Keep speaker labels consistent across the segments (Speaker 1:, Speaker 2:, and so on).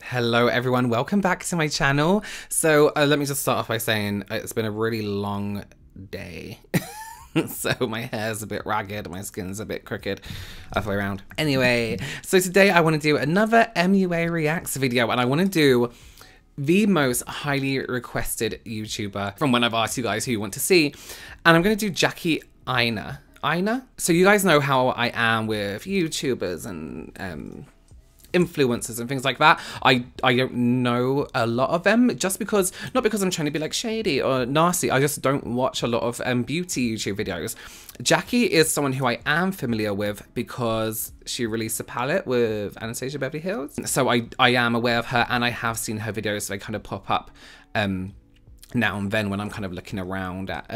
Speaker 1: Hello everyone, welcome back to my channel. So let me just start off by saying it's been a really long day. So my hair's a bit ragged, my skin's a bit crooked, other way around. Anyway, so today I want to do another MUA reacts video, and I want to do the most highly requested YouTuber from when I've asked you guys who you want to see, and I'm going to do Jackie Aina. So you guys know how I am with YouTubers and influencers and things like that. I don't know a lot of them, just because, not because I'm trying to be like shady or nasty, I just don't watch a lot of beauty YouTube videos. Jackie is someone who I am familiar with because she released a palette with Anastasia Beverly Hills. So I am aware of her, and I have seen her videos, so they kind of pop up now and then when I'm kind of looking around at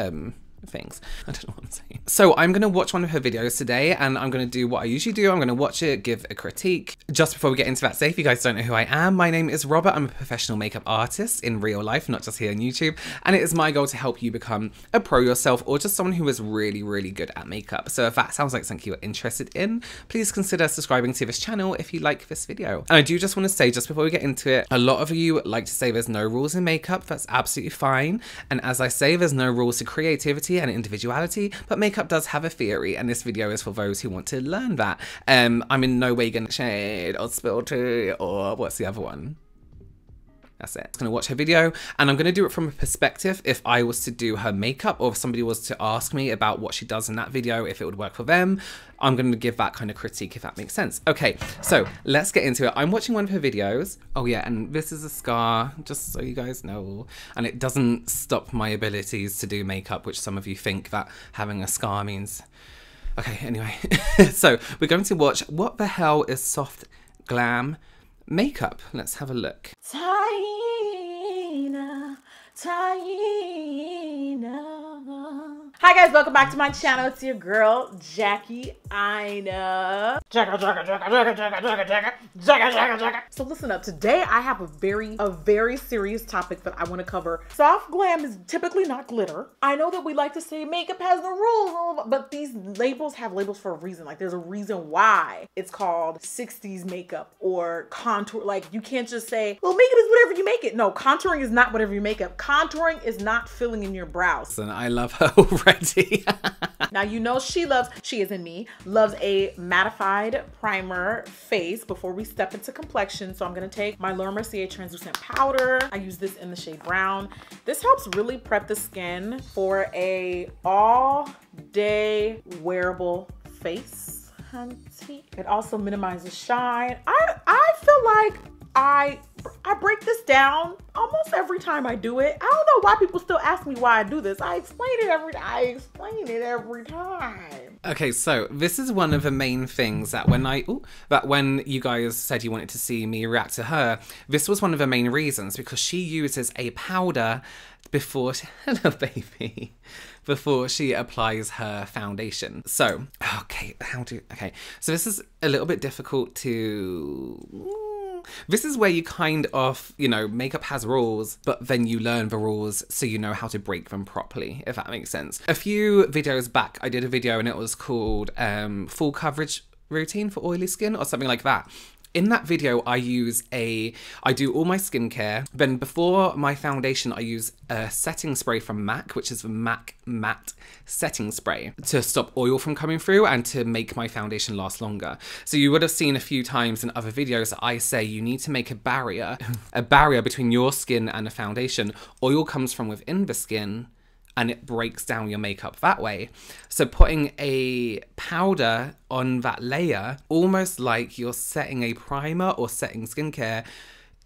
Speaker 1: things. I don't know what I'm saying. So I'm going to watch one of her videos today, and I'm going to do what I usually do. I'm going to watch it, give a critique. Just before we get into that, say if you guys don't know who I am, my name is Robert. I'm a professional makeup artist in real life, not just here on YouTube. And it is my goal to help you become a pro yourself, or just someone who is really, really good at makeup. So if that sounds like something you're interested in, please consider subscribing to this channel if you like this video. And I do just want to say, just before we get into it, a lot of you like to say there's no rules in makeup. That's absolutely fine. And as I say, there's no rules to creativity and individuality, but makeup does have a theory, and this video is for those who want to learn that. I'm in no way gonna shade or spill tea, or what's the other one? That's it. I'm gonna watch her video, and I'm gonna do it from a perspective if I was to do her makeup, or if somebody was to ask me about what she does in that video, if it would work for them. I'm gonna give that kind of critique, if that makes sense. Okay, so let's get into it. I'm watching one of her videos. Oh yeah, and this is a scar, just so you guys know. And it doesn't stop my abilities to do makeup, which some of you think that having a scar means. Okay, anyway. So we're going to watch What the Hell is Soft Glam Makeup. Let's have a look.
Speaker 2: Taina. Hi guys, welcome back to my channel. It's your girl, Jackie Aina. So listen up. Today I have a very serious topic that I want to cover. Soft glam is typically not glitter. I know that we like to say makeup has no rules, but these labels have labels for a reason. Like, there's a reason why it's called 60s makeup or contour. Like, you can't just say, well, makeup is whatever you make it. No, contouring is not whatever you make it. Contouring is not filling in your brows.
Speaker 1: And I love her already.
Speaker 2: Now, you know she is in me, loves a mattified primer face before we step into complexion. So I'm gonna take my Laura Mercier translucent powder. I use this in the shade brown. This helps really prep the skin for a all day wearable face, hunty. It also minimizes shine. I feel like I break this down almost every time I do it. I don't know why people still ask me why I do this. I explain it every time.
Speaker 1: Okay, so this is one of the main things that when you guys said you wanted to see me react to her, this was one of the main reasons, because she uses a powder before before she applies her foundation. So, okay, so this is a little bit difficult to... This is where you kind of, you know, makeup has rules, but then you learn the rules so you know how to break them properly, if that makes sense. A few videos back, I did a video and it was called Full Coverage Routine for Oily Skin or something like that. In that video, I do all my skincare. Then before my foundation, I use a setting spray from MAC, which is the MAC Matte Setting Spray, to stop oil from coming through and to make my foundation last longer. So you would have seen a few times in other videos that I say you need to make a barrier between your skin and the foundation. Oil comes from within the skin, and it breaks down your makeup that way. So putting a powder on that layer, almost like you're setting a primer or setting skincare,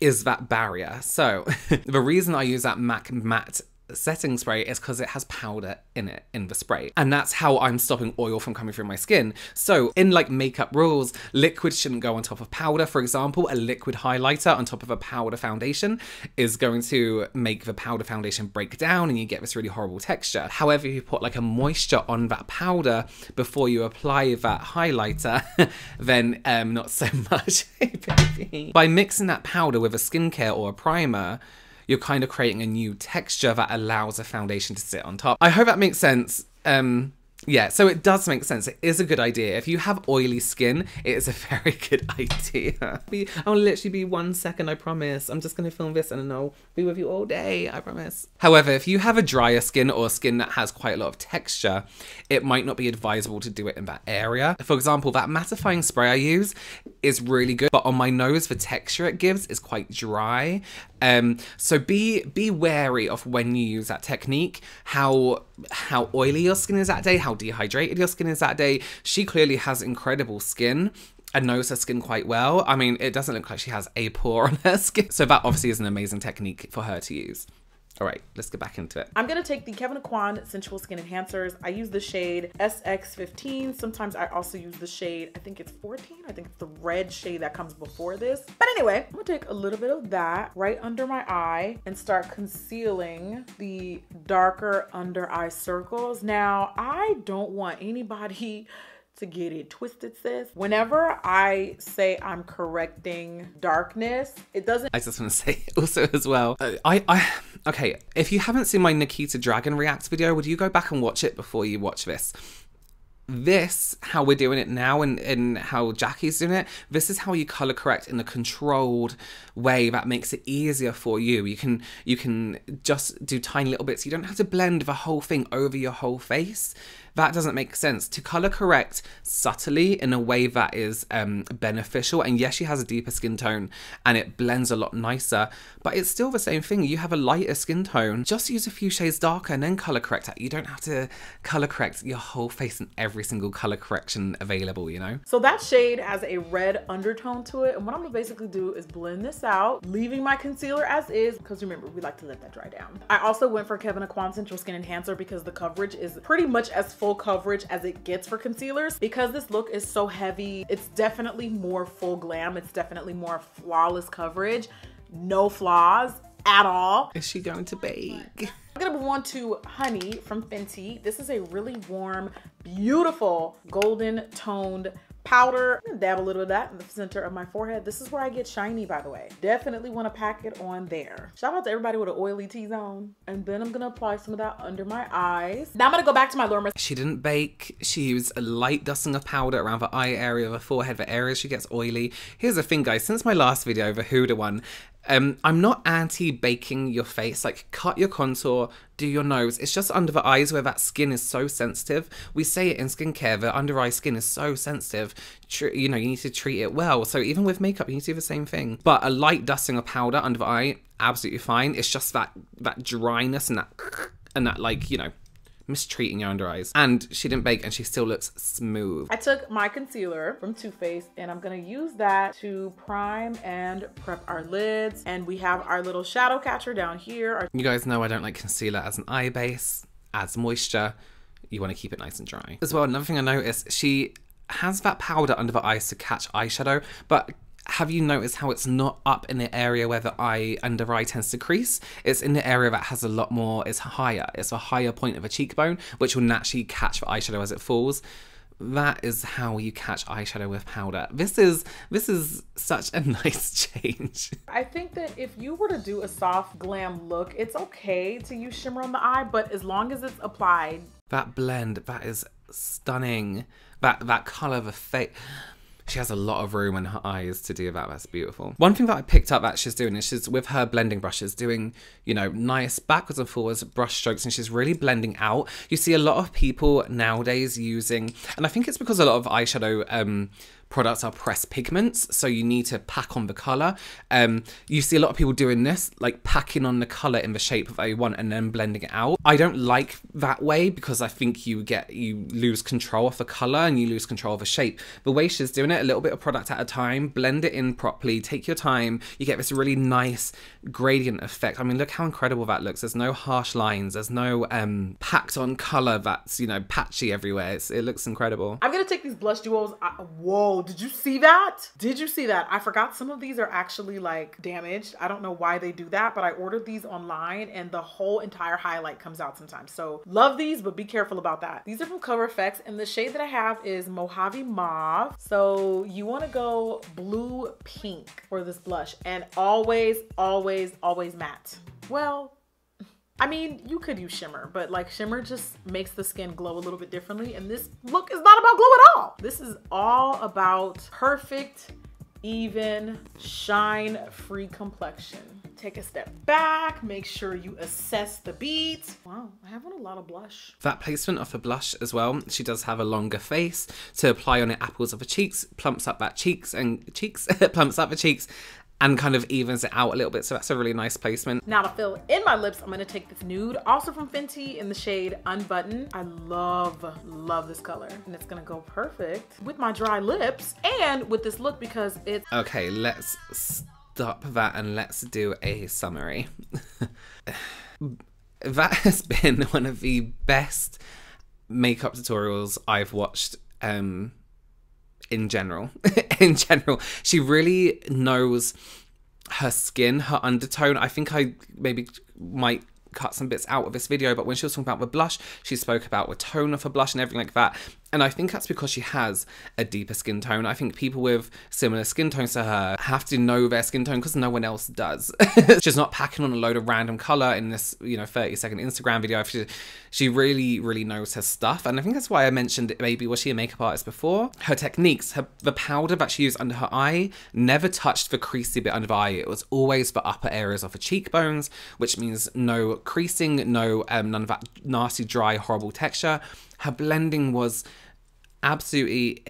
Speaker 1: is that barrier. So the reason I use that MAC Matte setting spray is because it has powder in it, in the spray, and that's how I'm stopping oil from coming through my skin. So in like makeup rules, liquid shouldn't go on top of powder. For example, a liquid highlighter on top of a powder foundation is going to make the powder foundation break down and you get this really horrible texture. However, if you put like a moisture on that powder before you apply that highlighter, then not so much. By mixing that powder with a skincare or a primer, you're kind of creating a new texture that allows a foundation to sit on top. I hope that makes sense. Yeah, so it does make sense. It is a good idea. If you have oily skin, it is a very good idea. I'll literally be 1 second, I promise. I'm just going to film this and then I'll be with you all day, I promise. However, if you have a drier skin or skin that has quite a lot of texture, it might not be advisable to do it in that area. For example, that mattifying spray I use is really good, but on my nose, the texture it gives is quite dry. So be wary of when you use that technique, how oily your skin is that day, how dehydrated your skin is that day. She clearly has incredible skin and knows her skin quite well. I mean, it doesn't look like she has a pore on her skin. So that obviously is an amazing technique for her to use. All right, let's get back into it.
Speaker 2: I'm gonna take the Kevyn Aucoin Sensual Skin Enhancers. I use the shade SX15. Sometimes I also use the shade, I think it's 14. I think it's the red shade that comes before this. But anyway, I'm gonna take a little bit of that right under my eye and start concealing the darker under eye circles. Now, I don't want anybody to get it twisted, sis. Whenever I say I'm correcting darkness, it doesn't.
Speaker 1: I just want to say also as well, okay, if you haven't seen my Nikita Dragon Reacts video, would you go back and watch it before you watch this? This, how we're doing it now and how Jackie's doing it, this is how you color correct in a controlled way that makes it easier for you. You can just do tiny little bits. You don't have to blend the whole thing over your whole face. That doesn't make sense. To color correct subtly in a way that is beneficial, and yes, she has a deeper skin tone and it blends a lot nicer, but it's still the same thing. You have a lighter skin tone, just use a few shades darker and then color correct it. You don't have to color correct your whole face in every single color correction available, you know?
Speaker 2: So that shade has a red undertone to it, and what I'm gonna basically do is blend this out, leaving my concealer as is, because remember, we like to let that dry down. I also went for Kevyn Aucoin Sensual Skin Enhancer because the coverage is pretty much as full coverage as it gets for concealers. Because this look is so heavy, it's definitely more full glam. It's definitely more flawless coverage. No flaws at all.
Speaker 1: Is she going to bake?
Speaker 2: I'm gonna move on to Honey from Fenty. This is a really warm, beautiful, golden toned powder. I'm gonna dab a little of that in the center of my forehead. This is where I get shiny, by the way. Definitely want to pack it on there. Shout out to everybody with an oily T-zone. And then I'm gonna apply some of that under my eyes. Now I'm gonna go back to my Laura.
Speaker 1: She didn't bake. She used a light dusting of powder around the eye area of her forehead, the areas she gets oily. Here's the thing, guys. Since my last video, the Huda one, I'm not anti-baking your face. Like, cut your contour, do your nose. It's just under the eyes where that skin is so sensitive. We say it in skincare, the under eye skin is so sensitive. You know, you need to treat it well. So even with makeup, you need to do the same thing. But a light dusting of powder under the eye, absolutely fine. It's just that dryness and that like, you know, mistreating your under eyes. And she didn't bake and she still looks smooth.
Speaker 2: I took my concealer from Too Faced and I'm gonna use that to prime and prep our lids. And we have our little shadow catcher down here.
Speaker 1: You guys know I don't like concealer as an eye base, adds moisture. You want to keep it nice and dry. As well, another thing I noticed, she has that powder under the eyes to catch eyeshadow, but have you noticed how it's not up in the area where the under eye tends to crease? It's in the area that has a lot more, it's higher. It's a higher point of a cheekbone, which will naturally catch the eyeshadow as it falls. That is how you catch eyeshadow with powder. This is such a nice change.
Speaker 2: I think that if you were to do a soft glam look, it's okay to use shimmer on the eye, but as long as it's applied.
Speaker 1: That blend, that is stunning. That color of the face. She has a lot of room in her eyes to do that. That's beautiful. One thing that I picked up that she's doing is she's with her blending brushes doing, you know, nice backwards and forwards brush strokes, and she's really blending out. You see a lot of people nowadays using, and I think it's because a lot of eyeshadow products are pressed pigments, so you need to pack on the color. You see a lot of people doing this, like packing on the color in the shape that you want and then blending it out. I don't like that way because I think you lose control of the color and you lose control of the shape. The way she's doing it, a little bit of product at a time, blend it in properly, take your time, you get this really nice gradient effect. I mean, look how incredible that looks. There's no harsh lines, there's no packed on color that's, you know, patchy everywhere. It looks incredible.
Speaker 2: I'm gonna take these blush duos. Whoa, did you see that? Did you see that? I forgot some of these are actually like damaged. I don't know why they do that, but I ordered these online and the whole entire highlight comes out sometimes. So love these, but be careful about that. These are from Cover FX and the shade that I have is Mojave Mauve. So you wanna go blue pink for this blush and always, always, always matte. Well, I mean, you could use shimmer, but like shimmer just makes the skin glow a little bit differently. And this look is not about glow at all. This is all about perfect, even, shine-free complexion. Take a step back, make sure you assess the beads. Wow, I have on a lot of blush.
Speaker 1: That placement of the blush as well, she does have a longer face to apply on the apples of her cheeks, plumps up that plumps up the cheeks, and kind of evens it out a little bit. So that's a really nice placement.
Speaker 2: Now to fill in my lips, I'm gonna take this nude, also from Fenty in the shade Unbutton. I love this color. And it's gonna go perfect with my dry lips and with this look because it's...
Speaker 1: Okay, let's stop that and let's do a summary. That has been one of the best makeup tutorials I've watched in general. In general, she really knows her skin, her undertone. I think I maybe might cut some bits out of this video, but when she was talking about the blush, she spoke about the tone of her blush and everything like that. And I think that's because she has a deeper skin tone. I think people with similar skin tones to her have to know their skin tone because no one else does. She's not packing on a load of random color in this, 30-second Instagram video. She really knows her stuff. And I think that's why I mentioned maybe, was she a makeup artist before? Her techniques, the powder that she used under her eye never touched the creasy bit under the eye. It was always the upper areas of her cheekbones, which means no creasing, none of that nasty, dry, horrible texture. Her blending was absolutely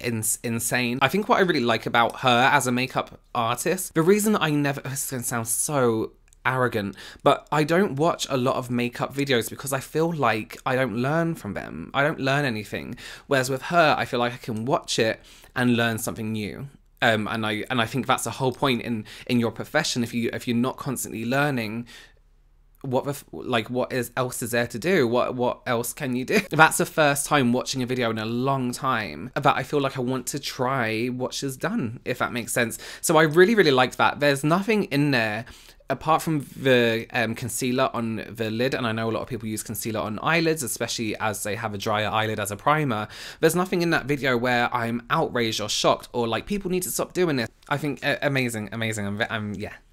Speaker 1: insane. I think what I really like about her as a makeup artist, the reason I never, this is gonna sound so arrogant, but I don't watch a lot of makeup videos because I feel like I don't learn from them. I don't learn anything. Whereas with her, I feel like I can watch it and learn something new. And I think that's the whole point in your profession. If you're not constantly learning, what else is there to do? What else can you do? That's the first time watching a video in a long time that I feel like I want to try what she's done, if that makes sense. So I really liked that. There's nothing in there apart from the concealer on the lid, and I know a lot of people use concealer on eyelids, especially as they have a drier eyelid as a primer. There's nothing in that video where I'm outraged or shocked or like, people need to stop doing this. I think amazing.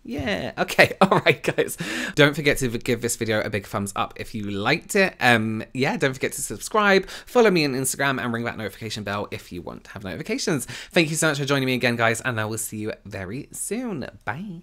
Speaker 1: Yeah. Okay. All right, guys. Don't forget to give this video a big thumbs up if you liked it. Yeah, don't forget to subscribe, follow me on Instagram, and ring that notification bell if you want to have notifications. Thank you so much for joining me again, guys, and I will see you very soon. Bye.